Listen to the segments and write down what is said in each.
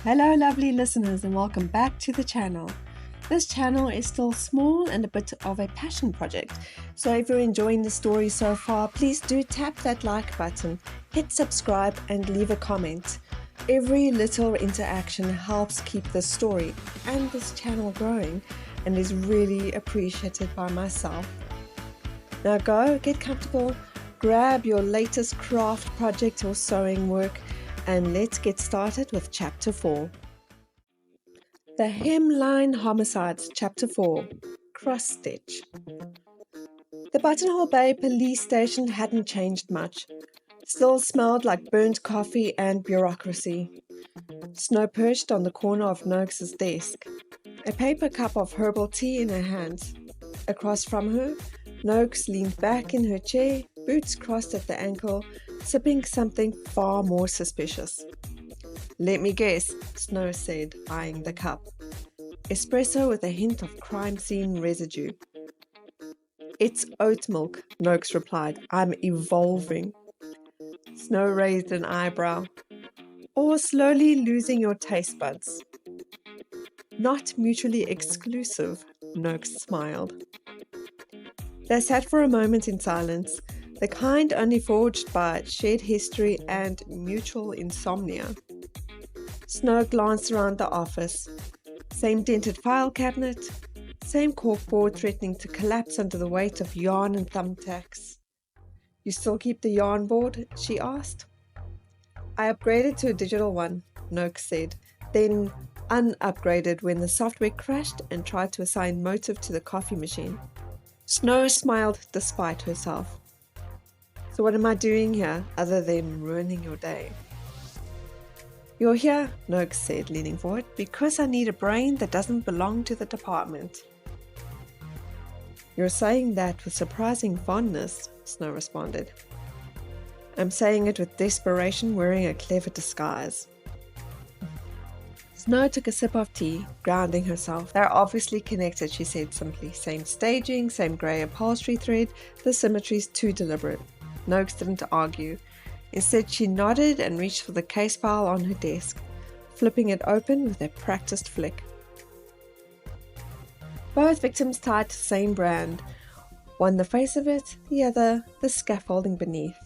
Hello lovely listeners and welcome back to the channel. This channel is still small and a bit of a passion project, so if you're enjoying the story so far, please do tap that like button, hit subscribe and leave a comment. Every little interaction helps keep this story and this channel growing and is really appreciated by myself. Now go, get comfortable, grab your latest craft project or sewing work, and let's get started with Chapter 4. The Hemline Homicides, Chapter 4, Cross Stitch. The Buttonhole Bay police station hadn't changed much. Still smelled like burnt coffee and bureaucracy. Snow perched on the corner of Noakes's desk, a paper cup of herbal tea in her hands. Across from her, Noakes leaned back in her chair, boots crossed at the ankle, sipping something far more suspicious. "Let me guess," Snow said, eyeing the cup. "Espresso with a hint of crime scene residue." "It's oat milk," Noakes replied. "I'm evolving." Snow raised an eyebrow. "Or slowly losing your taste buds." "Not mutually exclusive," Noakes smiled. They sat for a moment in silence, the kind only forged by shared history and mutual insomnia. Snow glanced around the office. Same dented file cabinet, same corkboard threatening to collapse under the weight of yarn and thumbtacks. "You still keep the yarn board?" she asked. "I upgraded to a digital one," Noakes said, then unupgraded when the software crashed and tried to assign motive to the coffee machine. Snow smiled despite herself. "So what am I doing here other than ruining your day?" "You're here," Noakes said, leaning forward, "because I need a brain that doesn't belong to the department." "You're saying that with surprising fondness," Snow responded. "I'm saying it with desperation, wearing a clever disguise." Snow took a sip of tea, grounding herself. "They're obviously connected," she said simply. "Same staging, same grey upholstery thread. The symmetry's too deliberate." Noakes didn't argue. Instead, she nodded and reached for the case file on her desk, flipping it open with a practiced flick. Both victims tied to the same brand, one the face of it, the other the scaffolding beneath.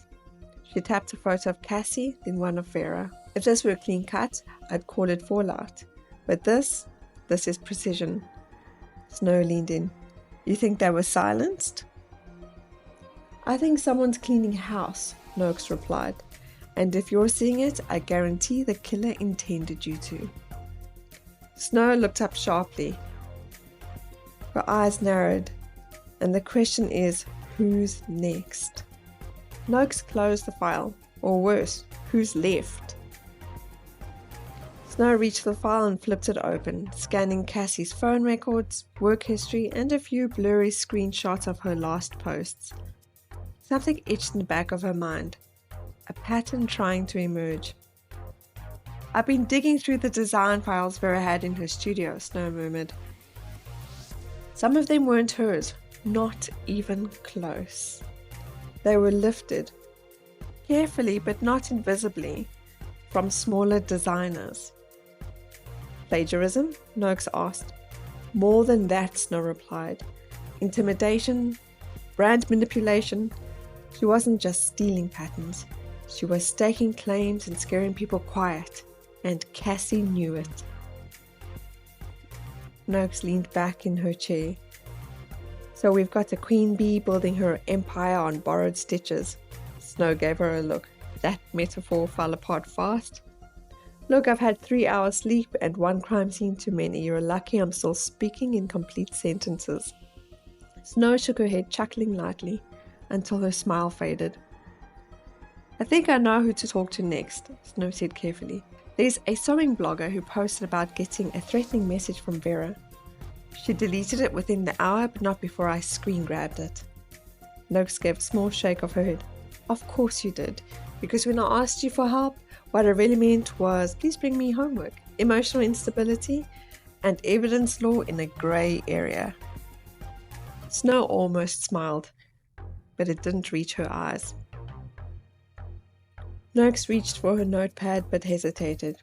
She tapped a photo of Cassie, then one of Vera. "If this were a clean cut, I'd call it fallout. But this is precision." Snow leaned in. "You think they were silenced?" "I think someone's cleaning house," Noakes replied. "And if you're seeing it, I guarantee the killer intended you to." Snow looked up sharply. Her eyes narrowed. "And the question is, who's next?" Noakes closed the file. Or worse, who's left? Snow reached for the file and flipped it open, scanning Cassie's phone records, work history, and a few blurry screenshots of her last posts. Something itched in the back of her mind, a pattern trying to emerge. "I've been digging through the design files Vera had in her studio," Snow murmured. Some of them weren't hers, not even close. They were lifted, carefully but not invisibly, from smaller designers. "Plagiarism?" Noakes asked. "More than that," Snow replied. "Intimidation, brand manipulation." She wasn't just stealing patterns. She was staking claims and scaring people quiet, and Cassie knew it. Noakes leaned back in her chair. "So we've got a queen bee building her empire on borrowed stitches." Snow gave her a look. That metaphor fell apart fast. "Look, I've had 3 hours sleep and one crime scene too many. You're lucky I'm still speaking in complete sentences." Snow shook her head, chuckling lightly, until her smile faded. "I think I know who to talk to next," Snow said carefully. "There's a sewing blogger who posted about getting a threatening message from Vera. She deleted it within the hour, but not before I screen grabbed it." Noakes gave a small shake of her head. "Of course you did, because when I asked you for help, what I really meant was, please bring me homework, emotional instability, and evidence law in a grey area." Snow almost smiled, but it didn't reach her eyes. Noakes reached for her notepad but hesitated.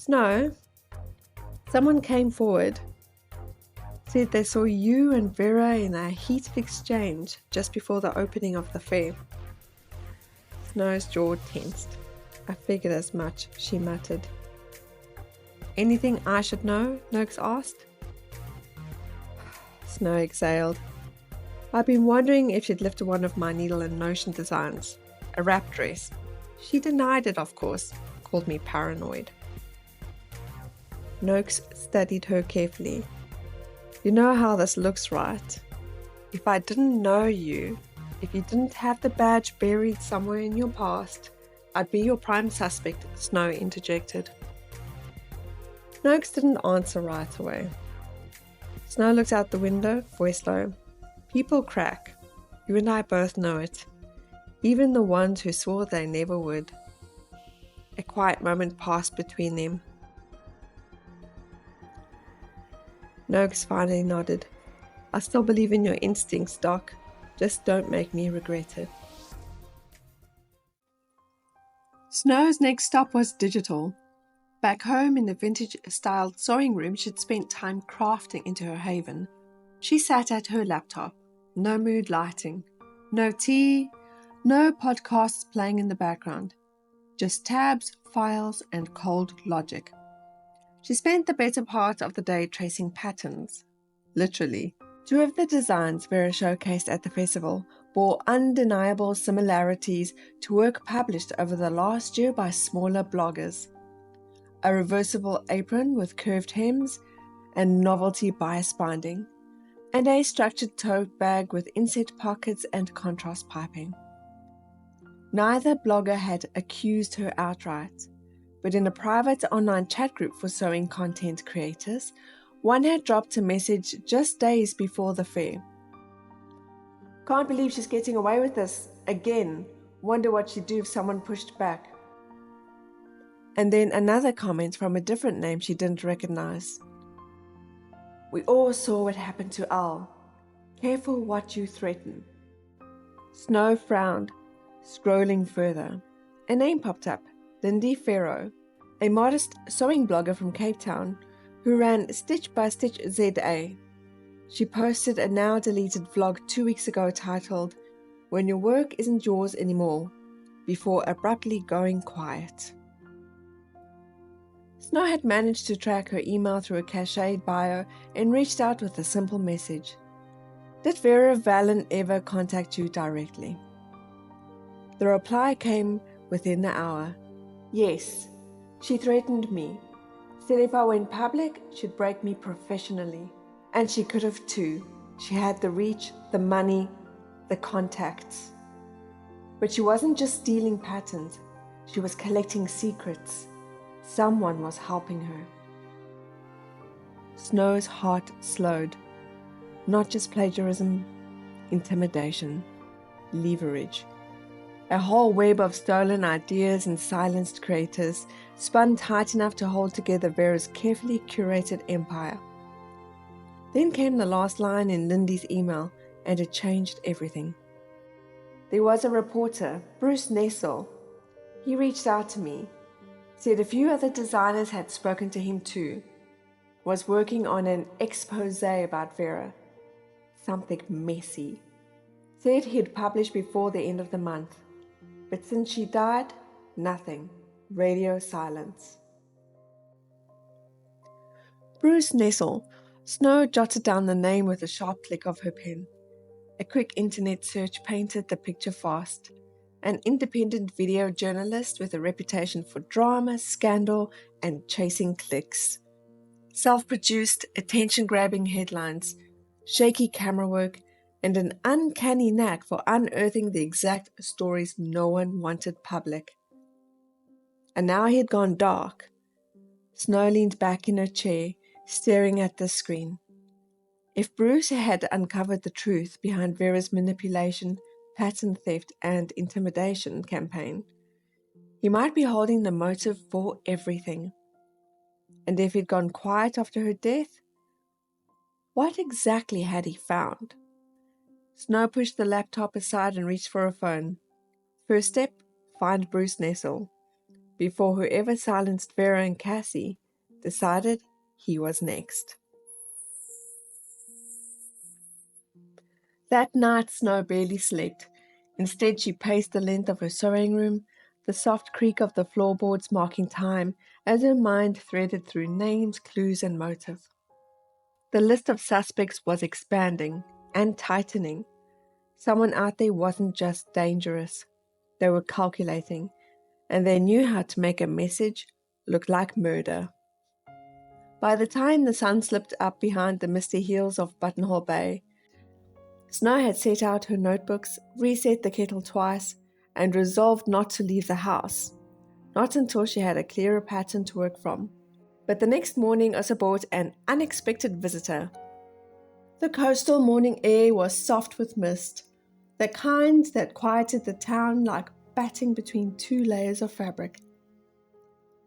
Snow, someone came forward, said they saw you and Vera in a heated exchange just before the opening of the fair. Snow's jaw tensed. I figured as much, she muttered. Anything I should know? Noakes asked. Snow exhaled. I'd been wondering if she'd lifted one of my needle and notion designs, a wrap dress. She denied it, of course, called me paranoid. Noakes studied her carefully. You know how this looks, right? If I didn't know you, if you didn't have the badge buried somewhere in your past, I'd be your prime suspect, Snow interjected. Noakes didn't answer right away. Snow looked out the window, voice low. People crack. You and I both know it. Even the ones who swore they never would. A quiet moment passed between them. Noakes finally nodded. I still believe in your instincts, Doc. Just don't make me regret it. Snow's next stop was digital. Back home in the vintage-styled sewing room she'd spent time crafting into her haven, she sat at her laptop. No mood lighting, no tea, no podcasts playing in the background. Just tabs, files, and cold logic. She spent the better part of the day tracing patterns. Literally. 2 of the designs Vera showcased at the festival bore undeniable similarities to work published over the last year by smaller bloggers. A reversible apron with curved hems and novelty bias binding, and a structured tote bag with inset pockets and contrast piping. Neither blogger had accused her outright, but in a private online chat group for sewing content creators, one had dropped a message just days before the fair. Can't believe she's getting away with this again. Wonder what she'd do if someone pushed back. And then another comment from a different name she didn't recognize. We all saw what happened to Al. Careful what you threaten. Snow frowned, scrolling further. A name popped up, Lindy Farrow, a modest sewing blogger from Cape Town who ran Stitch by Stitch ZA. She posted a now deleted vlog 2 weeks ago titled, When Your Work Isn't Yours Anymore, before abruptly going quiet. Snow had managed to track her email through a cached bio and reached out with a simple message. Did Vera Valen ever contact you directly? The reply came within the hour. Yes, she threatened me. Said if I went public, she'd break me professionally. And she could have too. She had the reach, the money, the contacts. But she wasn't just stealing patterns. She was collecting secrets. Someone was helping her. Snow's heart slowed. Not just plagiarism, intimidation, leverage. A whole web of stolen ideas and silenced creators spun tight enough to hold together Vera's carefully curated empire. Then came the last line in Lindy's email, and it changed everything. There was a reporter, Bruce Nessel. He reached out to me, said a few other designers had spoken to him too, was working on an expose about Vera. Something messy. Said he'd publish before the end of the month. But since she died, nothing. Radio silence. Bruce Nessel. Snow jotted down the name with a sharp click of her pen. A quick internet search painted the picture fast. An independent video journalist with a reputation for drama, scandal, and chasing clicks. Self-produced, attention-grabbing headlines, shaky camera work, and an uncanny knack for unearthing the exact stories no one wanted public. And now he had gone dark. Snow leaned back in her chair, staring at the screen. If Bruce had uncovered the truth behind Vera's manipulation, pattern theft, and intimidation campaign, he might be holding the motive for everything. And if he'd gone quiet after her death, what exactly had he found? Snow pushed the laptop aside and reached for a phone. First step, find Bruce Nessel. before whoever silenced Vera and Cassie decided he was next. That night Snow barely slept. Instead, she paced the length of her sewing room, the soft creak of the floorboards marking time as her mind threaded through names, clues, and motive. The list of suspects was expanding and tightening. Someone out there wasn't just dangerous. They were calculating, and they knew how to make a message look like murder. By the time the sun slipped up behind the misty hills of Buttonhole Bay, Snow had set out her notebooks, reset the kettle twice, and resolved not to leave the house, not until she had a clearer pattern to work from. But the next morning also brought an unexpected visitor. The coastal morning air was soft with mist, the kind that quieted the town like batting between two layers of fabric.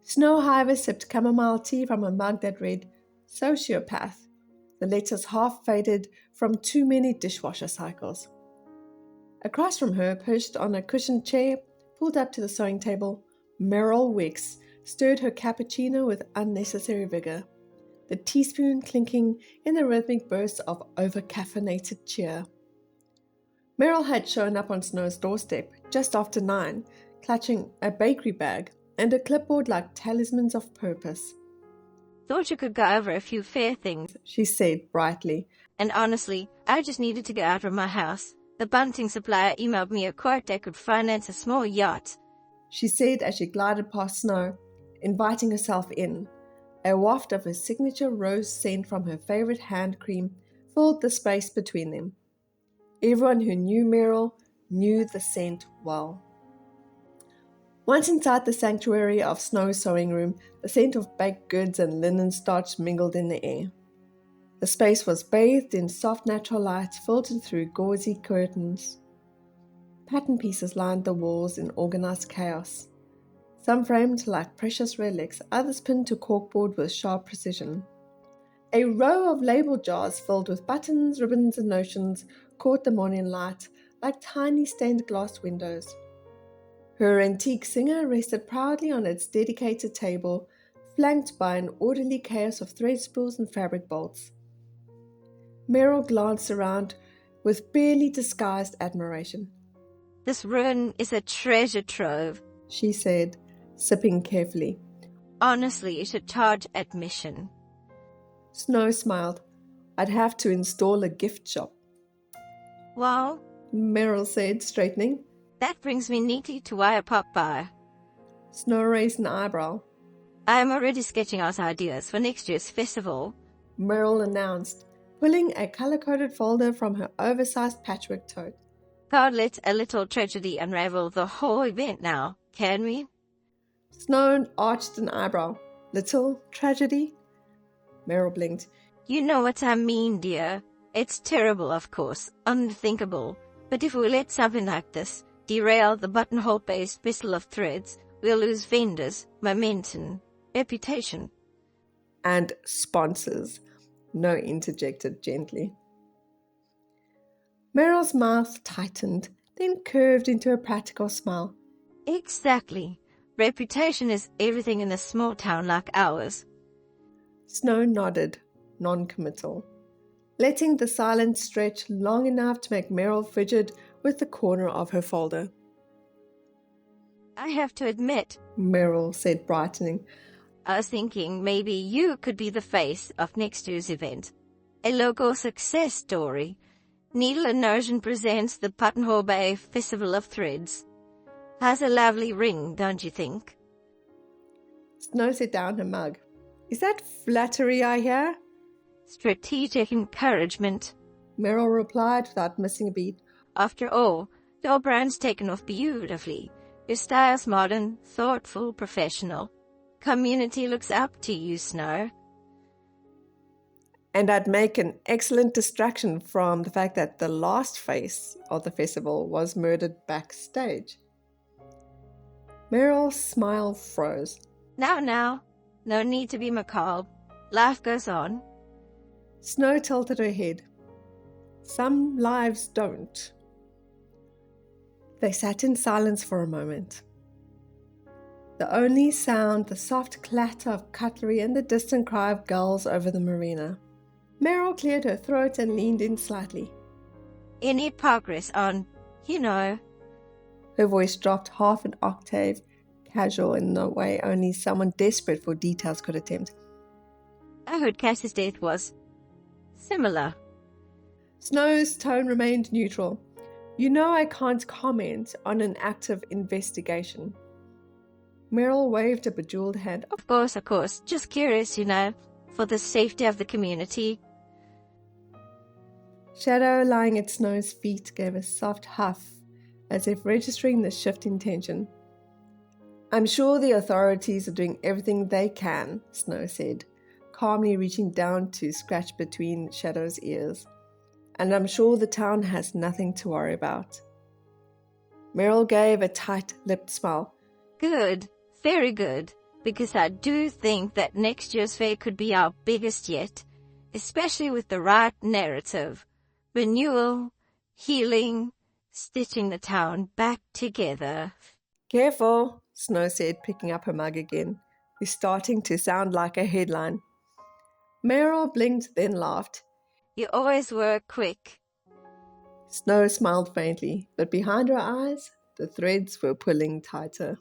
Snow Hiver sipped chamomile tea from a mug that read, "Sociopath," the letters half faded from too many dishwasher cycles. Across from her, perched on a cushioned chair, pulled up to the sewing table, Meryl Wicks stirred her cappuccino with unnecessary vigor, the teaspoon clinking in the rhythmic bursts of over-caffeinated cheer. Meryl had shown up on Snow's doorstep just after 9, clutching a bakery bag and a clipboard like talismans of purpose. "Thought you could go over a few fair things," she said brightly. "And honestly, I just needed to get out of my house. The bunting supplier emailed me a quote that could finance a small yacht," she said as she glided past Snow, inviting herself in. A waft of her signature rose scent from her favorite hand cream filled the space between them. Everyone who knew Meryl knew the scent well. Once inside the sanctuary of Snow's sewing room, the scent of baked goods and linen starch mingled in the air. The space was bathed in soft natural light filtered through gauzy curtains. Pattern pieces lined the walls in organized chaos. Some framed like precious relics, others pinned to corkboard with sharp precision. A row of label jars filled with buttons, ribbons, and notions caught the morning light like tiny stained glass windows. Her antique singer rested proudly on its dedicated table, flanked by an orderly chaos of thread spools and fabric bolts. Meryl glanced around with barely disguised admiration. "This ruin is a treasure trove," she said, sipping carefully. "Honestly, you should charge admission." Snow smiled. "I'd have to install a gift shop." "Well," Meryl said, straightening. "that brings me neatly to why I popped by. Snow raised an eyebrow. I am already sketching out ideas for next year's festival," Meryl announced, pulling a color-coded folder from her oversized patchwork tote. "Can't let a little tragedy unravel the whole event now, can we?" Snow arched an eyebrow. "Little tragedy?" Meryl blinked. "You know what I mean, dear. It's terrible, of course, unthinkable. But if we let something like this derail the buttonhole-based pistol of threads, we'll lose vendors, momentum, reputation." "And sponsors," No interjected gently. Meryl's mouth tightened, then curved into a practical smile. "Exactly. Reputation is everything in a small town like ours." Snow nodded, non-committal, letting the silence stretch long enough to make Meryl frigid with the corner of her folder. "I have to admit," Meryl said, brightening, "I was thinking maybe you could be the face of next year's event. A local success story. Needle and Notion presents the Buttonhole Bay Festival of Threads. Has a lovely ring, don't you think?" Snow set down her mug. "Is that flattery I hear?" "Strategic encouragement," Meryl replied without missing a beat. "After all, your brand's taken off beautifully. Your style's modern, thoughtful, professional. Community looks up to you, Snow." And I'd make an excellent distraction from the fact that the last face of the festival was murdered backstage. Meryl's smile froze. Now, no need to be macabre. Life goes on." Snow tilted her head. "Some lives don't." They sat in silence for a moment. The only sound, the soft clatter of cutlery and the distant cry of gulls over the marina. Meryl cleared her throat and leaned in slightly. Any progress on, Her voice dropped half an octave, casual in the way only someone desperate for details could attempt. I heard Cass's death was similar. Snow's tone remained neutral. You know I can't comment on an active investigation. Meryl waved a bejeweled hand. Of course. Just curious, for the safety of the community. Shadow lying at Snow's feet gave a soft huff, as if registering the shift in tension. I'm sure the authorities are doing everything they can, Snow said, calmly reaching down to scratch between Shadow's ears. And I'm sure the town has nothing to worry about. Meryl gave a tight-lipped smile. Good, very good, because I do think that next year's fair could be our biggest yet, especially with the right narrative. Renewal, healing, stitching the town back together. Careful, Snow said, picking up her mug again. It's starting to sound like a headline. Meryl blinked, then laughed. You always were quick. Snow smiled faintly, but behind her eyes, the threads were pulling tighter.